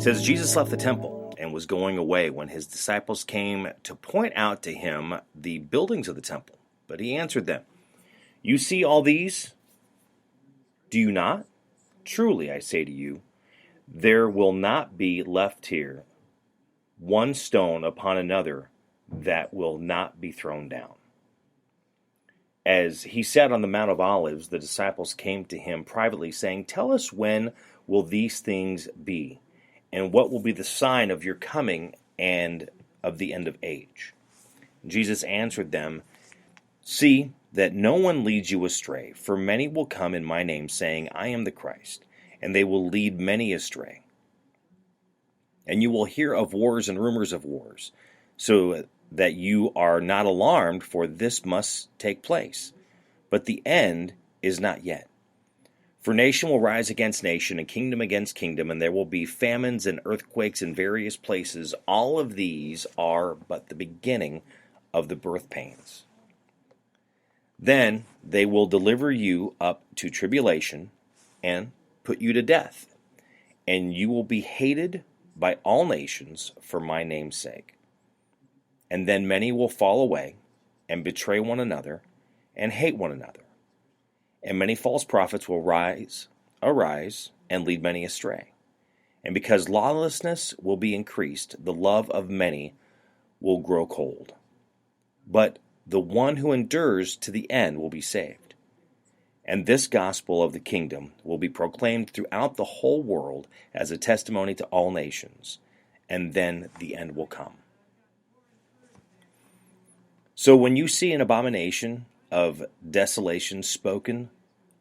It says Jesus left the temple and was going away when his disciples came to point out to him the buildings of the temple. But he answered them, "You see all these? Do you not? Truly, I say to you, there will not be left here one stone upon another that will not be thrown down." As he sat on the Mount of Olives, the disciples came to him privately, saying, "Tell us, when will these things be? And what will be the sign of your coming and of the end of age?" Jesus answered them, "See that no one leads you astray, for many will come in my name, saying, 'I am the Christ,' and they will lead many astray. And you will hear of wars and rumors of wars, so that you are not alarmed, for this must take place. But the end is not yet. For nation will rise against nation, and kingdom against kingdom, and there will be famines and earthquakes in various places. All of these are but the beginning of the birth pains. Then they will deliver you up to tribulation and put you to death, and you will be hated by all nations for my name's sake. And then many will fall away and betray one another and hate one another. And many false prophets will arise and lead many astray. And because lawlessness will be increased, the love of many will grow cold. But the one who endures to the end will be saved. And this gospel of the kingdom will be proclaimed throughout the whole world as a testimony to all nations, and then the end will come. So when you see an abomination of desolation spoken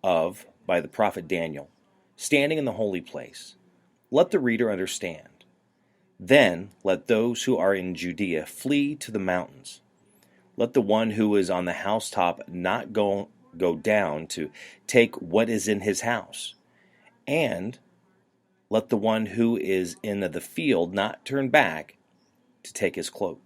of by the prophet Daniel, standing in the holy place, let the reader understand. Then let those who are in Judea flee to the mountains. Let the one who is on the housetop not go down to take what is in his house. And let the one who is in the field not turn back to take his cloak.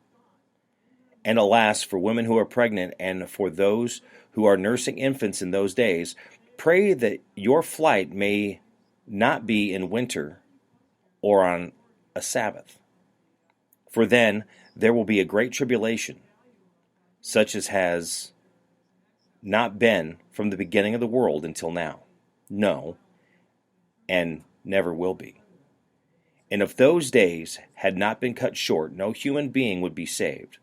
And alas, for women who are pregnant and for those who are nursing infants in those days, pray that your flight may not be in winter or on a Sabbath. For then there will be a great tribulation, such as has not been from the beginning of the world until now. No, and never will be. And if those days had not been cut short, no human being would be saved.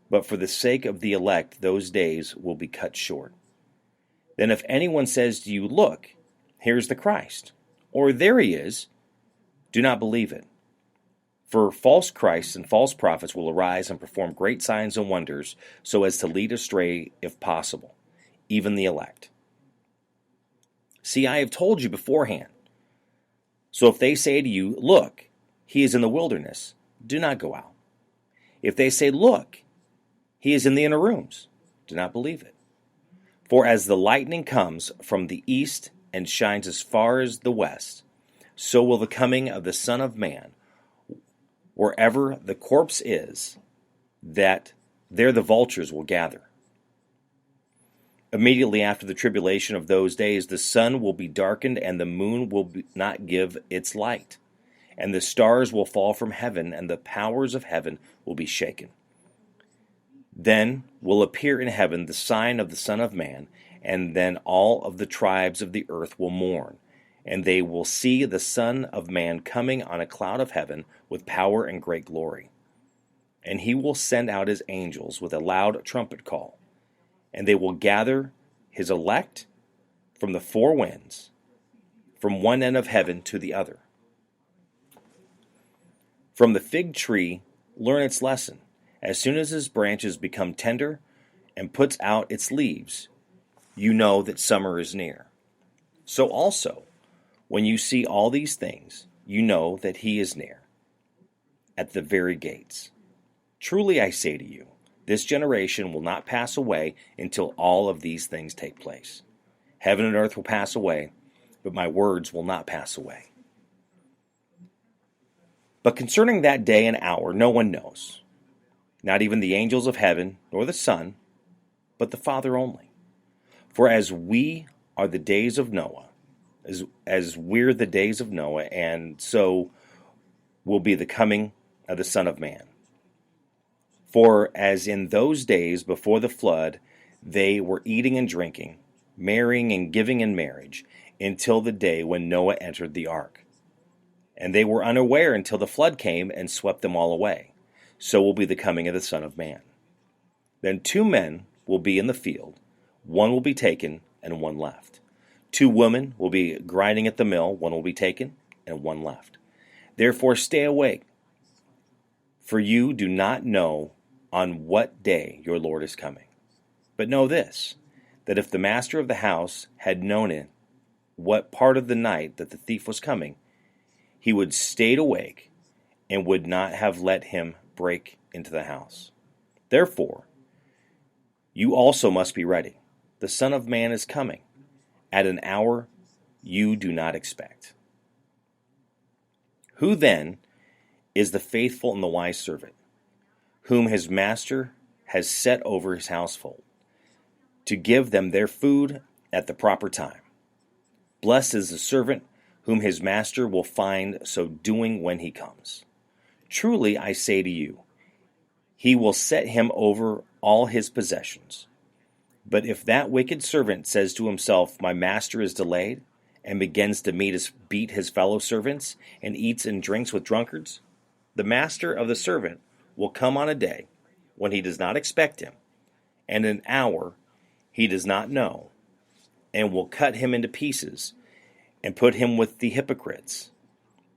But for the sake of the elect, those days will be cut short. Then if anyone says to you, 'Look, here's the Christ,' or 'There he is,' do not believe it. For false Christs and false prophets will arise and perform great signs and wonders, so as to lead astray, if possible, even the elect. See, I have told you beforehand. So if they say to you, 'Look, he is in the wilderness,' do not go out. If they say, 'Look, he is in the inner rooms,' do not believe it. For as the lightning comes from the east and shines as far as the west, so will the coming of the Son of Man. Wherever the corpse is, that there the vultures will gather. Immediately after the tribulation of those days, the sun will be darkened, and the moon will not give its light, and the stars will fall from heaven, and the powers of heaven will be shaken. Then will appear in heaven the sign of the Son of Man, and then all of the tribes of the earth will mourn, and they will see the Son of Man coming on a cloud of heaven with power and great glory. And he will send out his angels with a loud trumpet call, and they will gather his elect from the four winds, from one end of heaven to the other. From the fig tree learn its lesson. As soon as its branches become tender and puts out its leaves, you know that summer is near. So also, when you see all these things, you know that he is near, at the very gates. Truly I say to you, this generation will not pass away until all of these things take place. Heaven and earth will pass away, but my words will not pass away. But concerning that day and hour, no one knows, not even the angels of heaven, nor the Son, but the Father only. For as we are the days of Noah, as we're the days of Noah, and so will be the coming of the Son of Man. For as in those days before the flood, they were eating and drinking, marrying and giving in marriage, until the day when Noah entered the ark. And they were unaware until the flood came and swept them all away. So will be the coming of the Son of Man. Then 2 men will be in the field, one will be taken and one left. 2 women will be grinding at the mill, one will be taken and one left. Therefore stay awake, for you do not know on what day your Lord is coming. But know this, that if the master of the house had known in what part of the night that the thief was coming, he would stayed awake and would not have let him break into the house. Therefore, you also must be ready. The Son of Man is coming at an hour you do not expect. Who then is the faithful and the wise servant, whom his master has set over his household, to give them their food at the proper time? Blessed is the servant whom his master will find so doing when he comes. Truly I say to you, he will set him over all his possessions. But if that wicked servant says to himself, my master is delayed, and begins to beat his fellow servants, and eats and drinks with drunkards, the master of the servant will come on a day when he does not expect him, and an hour he does not know, and will cut him into pieces, and put him with the hypocrites.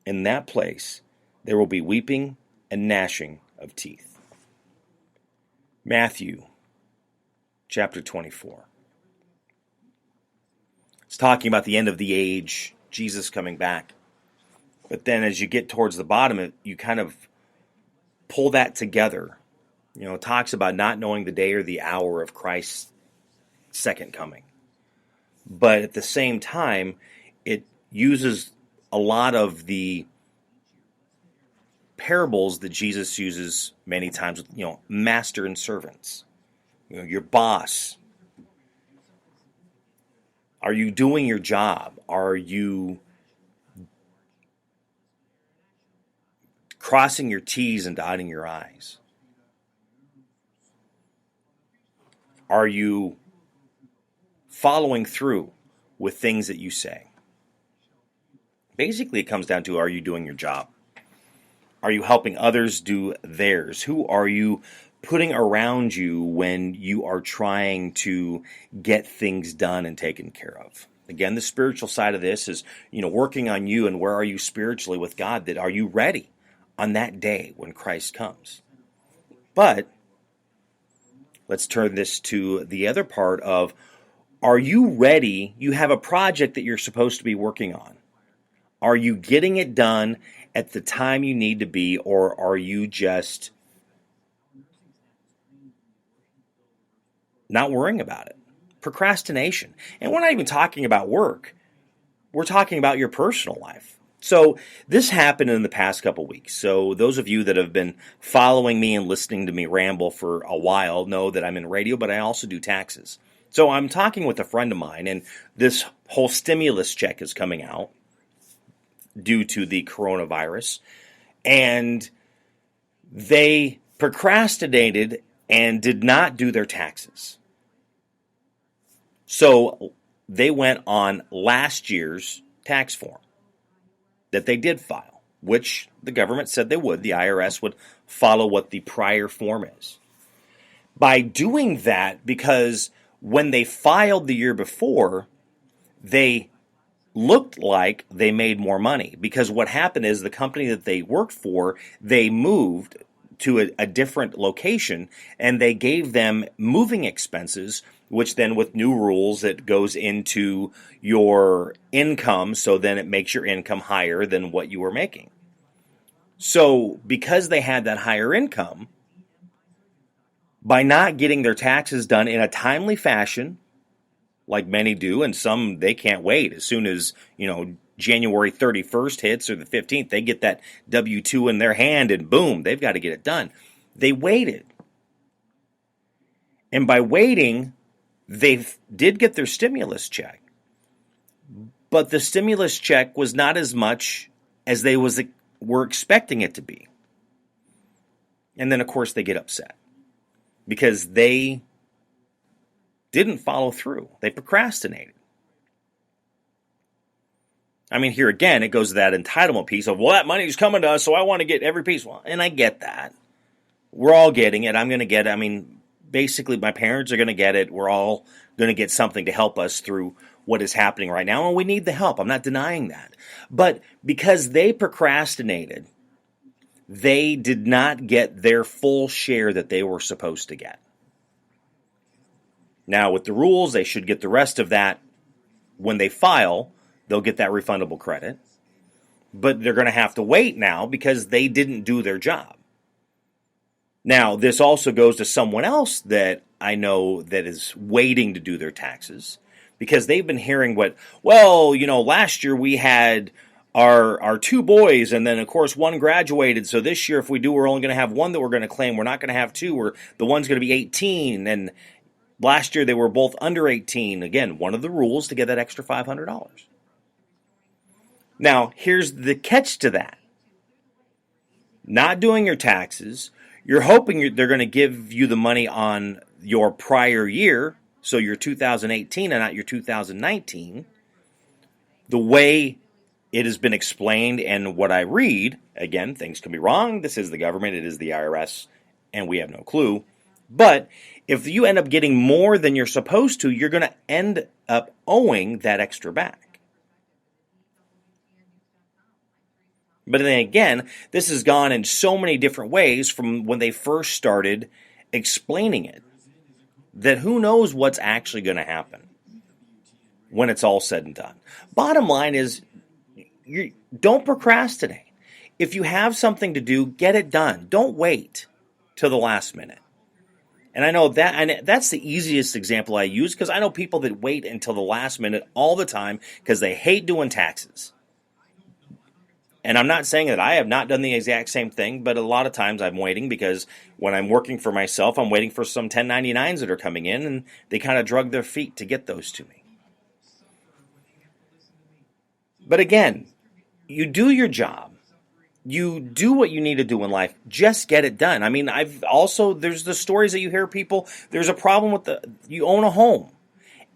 In that place there will be weeping and gnashing of teeth. Matthew chapter 24. It's talking about the end of the age, Jesus coming back. But then as you get towards the bottom, you kind of pull that together. It talks about not knowing the day or the hour of Christ's second coming. But at the same time, it uses a lot of the parables that Jesus uses many times with, master and servants. Your boss. Are you doing your job? Are you crossing your T's and dotting your I's? Are you following through with things that you say? Basically, it comes down to, are you doing your job? Are you helping others do theirs? Who are you putting around you when you are trying to get things done and taken care of? Again, the spiritual side of this is, working on you, and where are you spiritually with God? That are you ready on that day when Christ comes? But let's turn this to the other part of, are you ready? You have a project that you're supposed to be working on. Are you getting it done at the time you need to be, or are you just not worrying about it? Procrastination. And we're not even talking about work. We're talking about your personal life. So this happened in the past couple weeks. So those of you that have been following me and listening to me ramble for a while know that I'm in radio, but I also do taxes. So I'm talking with a friend of mine, and this whole stimulus check is coming out due to the coronavirus. And they procrastinated and did not do their taxes. So they went on last year's tax form that they did file, which the government said they would. The IRS would follow what the prior form is. By doing that, because when they filed the year before, they looked like they made more money, because what happened is the company that they worked for, they moved to a different location, and they gave them moving expenses, which then with new rules, it goes into your income, so then it makes your income higher than what you were making. So because they had that higher income, by not getting their taxes done in a timely fashion, like many do, and some they can't wait. As soon as, January 31st hits or the 15th, they get that W-2 in their hand and boom, they've got to get it done. They waited. And by waiting, they did get their stimulus check. But the stimulus check was not as much as they was we're expecting it to be. And then, of course, they get upset because they didn't follow through. They procrastinated. I mean, here again, it goes to that entitlement piece of, well, that money's coming to us, so I want to get every piece. Well, and I get that. We're all getting it. I'm going to get it. I mean, basically, my parents are going to get it. We're all going to get something to help us through what is happening right now, and we need the help. I'm not denying that. But because they procrastinated, they did not get their full share that they were supposed to get. Now, with the rules, they should get the rest of that when they file. They'll get that refundable credit. But they're going to have to wait now because they didn't do their job. Now, this also goes to someone else that I know that is waiting to do their taxes because they've been hearing last year we had our two boys, and then, of course, one graduated. So this year, if we do, we're only going to have one that we're going to claim. We're not going to have two. The one's going to be 18. And last year, they were both under 18. Again, one of the rules to get that extra $500. Now, here's the catch to that. Not doing your taxes, you're hoping they're going to give you the money on your prior year, so your 2018 and not your 2019. The way it has been explained and what I read, again, things can be wrong. This is the government, it is the IRS, and we have no clue. But if you end up getting more than you're supposed to, you're going to end up owing that extra back. But then again, this has gone in so many different ways from when they first started explaining it, that who knows what's actually going to happen when it's all said and done. Bottom line is, don't procrastinate. If you have something to do, get it done. Don't wait till the last minute. And I know that, and that's the easiest example I use because I know people that wait until the last minute all the time because they hate doing taxes. And I'm not saying that I have not done the exact same thing, but a lot of times I'm waiting because when I'm working for myself, I'm waiting for some 1099s that are coming in, and they kind of drug their feet to get those to me. But again, you do your job. You do what you need to do in life. Just get it done. I mean, there's the stories that you hear people, there's a problem with you own a home.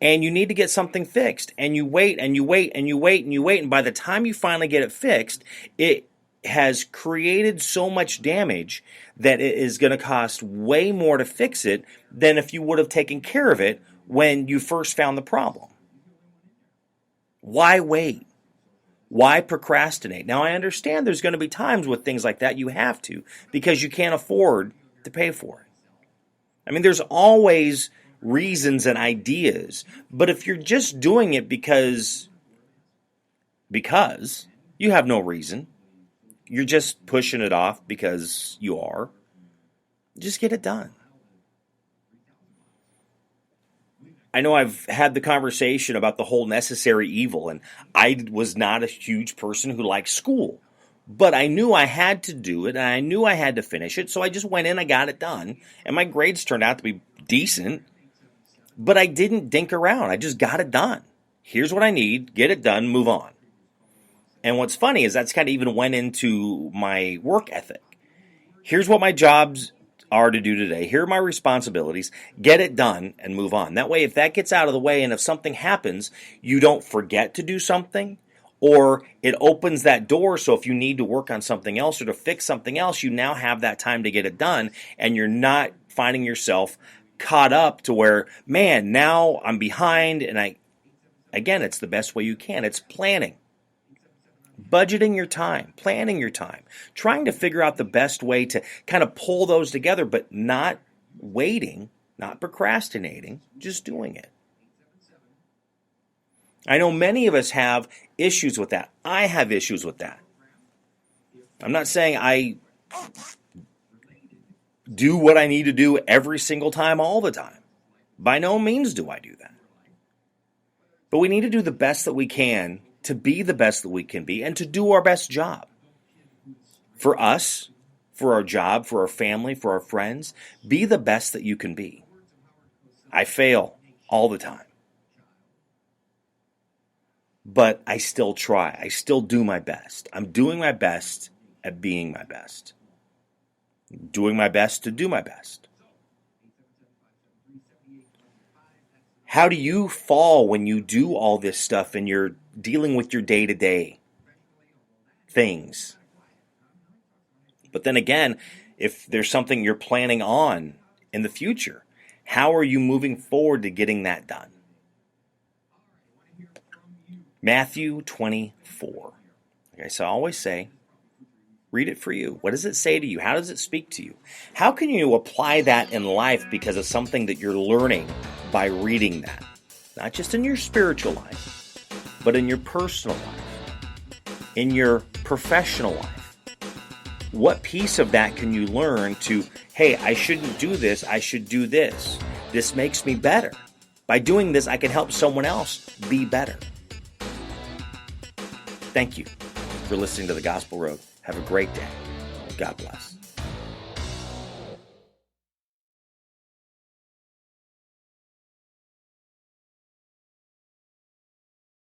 And you need to get something fixed, and you wait, and you wait, and you wait, and you wait, and by the time you finally get it fixed, it has created so much damage that it is going to cost way more to fix it than if you would have taken care of it when you first found the problem. Why wait? Why procrastinate? Now, I understand there's going to be times with things like that you have to because you can't afford to pay for it. I mean, there's always reasons and ideas, but if you're just doing it because you have no reason, you're just pushing it off because you are, just get it done. I know I've had the conversation about the whole necessary evil, and I was not a huge person who liked school, but I knew I had to do it, and I knew I had to finish it, so I just went in, I got it done, and my grades turned out to be decent. But I didn't dink around. I just got it done. Here's what I need. Get it done. Move on. And what's funny is that's kind of even went into my work ethic. Here's what my jobs are to do today. Here are my responsibilities. Get it done and move on. That way, if that gets out of the way and if something happens, you don't forget to do something, or it opens that door so if you need to work on something else or to fix something else, you now have that time to get it done, and you're not finding yourself caught up to where, man, now I'm behind, and again, it's the best way you can. It's planning. Budgeting your time, planning your time, trying to figure out the best way to kind of pull those together, but not waiting, not procrastinating, just doing it. I know many of us have issues with that. I have issues with that. I'm not saying I do what I need to do every single time, all the time. By no means do I do that. But we need to do the best that we can to be the best that we can be and to do our best job. For us, for our job, for our family, for our friends, be the best that you can be. I fail all the time. But I still try. I still do my best. I'm doing my best at being my best, doing my best to do my best. How do you fall when you do all this stuff and you're dealing with your day-to-day things? But then again, if there's something you're planning on in the future, how are you moving forward to getting that done? Matthew 24. Okay, so I always say, read it for you. What does it say to you? How does it speak to you? How can you apply that in life because of something that you're learning by reading that? Not just in your spiritual life, but in your personal life, in your professional life. What piece of that can you learn to, hey, I shouldn't do this, I should do this. This makes me better. By doing this, I can help someone else be better. Thank you for listening to The Gospel Road. Have a great day. God bless.